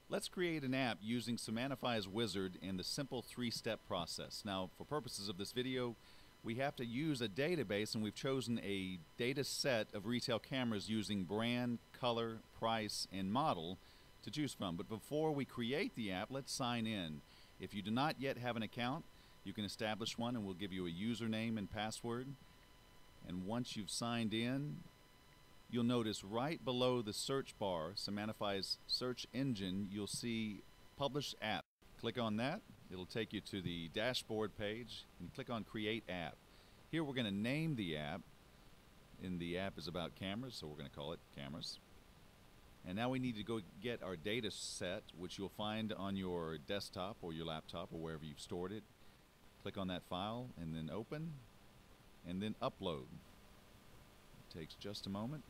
Let's create an app using Semantify's wizard and the simple three-step process. Now, for purposes of this video, we have to use a database, and we've chosen a data set of retail cameras using brand, color, price, and model to choose from. But before we create the app, let's sign in. If you do not yet have an account, you can establish one, and we'll give you a username and password. And once you've signed in, you'll notice right below the search bar, Semantify's search engine, you'll see Publish App. Click on that. It'll take you to the dashboard page, and click on Create App. Here we're going to name the app, and the app is about cameras, so we're going to call it Cameras. And now we need to go get our data set, which you'll find on your desktop or your laptop or wherever you've stored it. Click on that file, and then Open, and then Upload. It takes just a moment.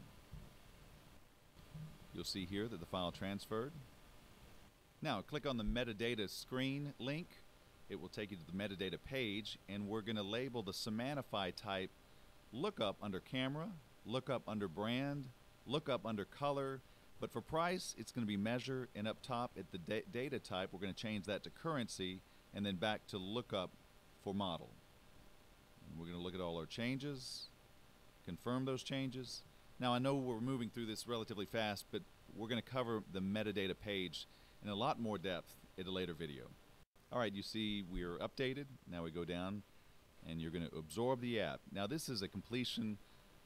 You'll see here that the file transferred. Now click on the metadata screen link. It will take you to the metadata page, and we're going to label the Semantify type lookup under camera, lookup under brand, lookup under color, but for price it's going to be measure, and up top at the data type we're going to change that to currency, and then back to lookup for model. And we're going to look at all our changes, confirm those changes. Now I know we're moving through this relatively fast, but we're going to cover the metadata page in a lot more depth in a later video. Alright, you see we're updated. Now we go down and you're going to absorb the app. Now this is a completion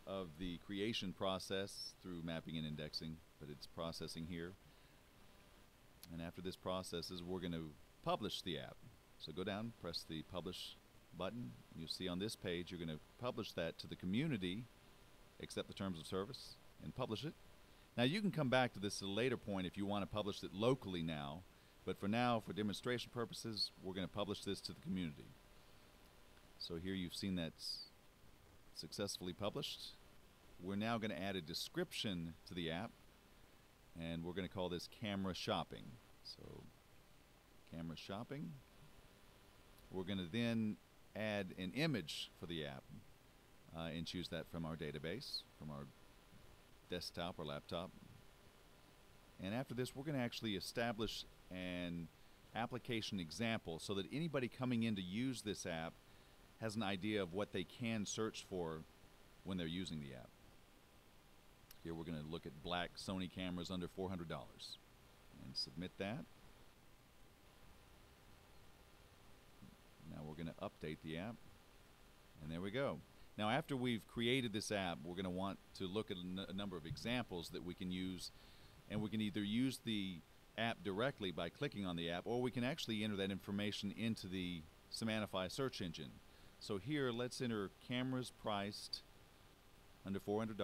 of the creation process through mapping and indexing, but it's processing here. And after this processes, we're going to publish the app. So go down, press the publish button. You'll see on this page you're going to publish that to the community, accept the terms of service, and publish it. Now you can come back to this at a later point if you want to publish it locally now, but for now, for demonstration purposes, we're going to publish this to the community. So here you've seen that's successfully published. We're now going to add a description to the app, and we're going to call this Camera Shopping. So Camera Shopping. We're going to then add an image for the app and choose that from our database, from our desktop or laptop. And after this, we're going to actually establish an application example so that anybody coming in to use this app has an idea of what they can search for when they're using the app. Here we're going to look at black Sony cameras under $400 and submit that. Now we're going to update the app, and there we go. Now after we've created this app, we're going to want to look at a number of examples that we can use, and we can either use the app directly by clicking on the app, or we can actually enter that information into the Semantify search engine. So here let's enter cameras priced under $400.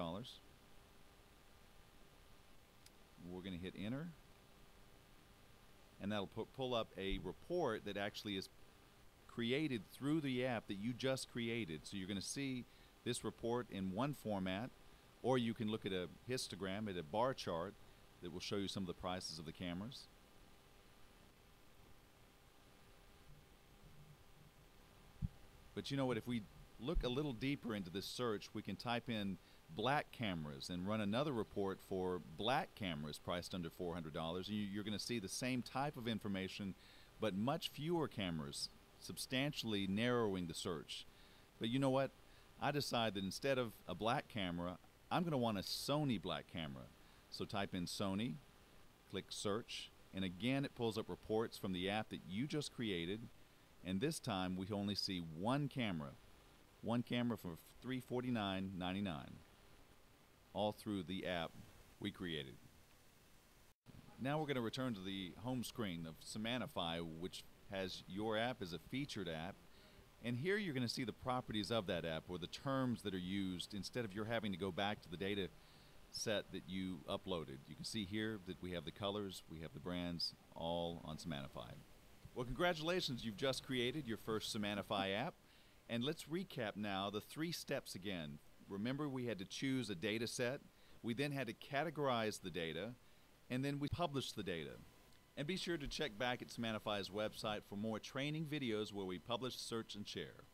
We're going to hit enter, and that'll pull up a report that actually is created through the app that you just created. So you're going to see this report in one format, or you can look at a histogram, at a bar chart that will show you some of the prices of the cameras. But you know what, if we look a little deeper into this search, we can type in black cameras and run another report for black cameras priced under $400. You're going to see the same type of information, but much fewer cameras, substantially narrowing the search. But you know what? I decided that instead of a black camera, I'm going to want a Sony black camera. So type in Sony, click search, and again it pulls up reports from the app that you just created, and this time we only see one camera for $349.99, all through the app we created. Now we're going to return to the home screen of Semantify, which has your app as a featured app, and here you're going to see the properties of that app, or the terms that are used, instead of your having to go back to the data set that you uploaded. You can see here that we have the colors, we have the brands, all on Semantify. Well, congratulations, you've just created your first Semantify app, and let's recap now the 3 steps again. Remember, we had to choose a data set, we then had to categorize the data, and then we published the data. And be sure to check back at Semantify's website for more training videos where we publish, search, and share.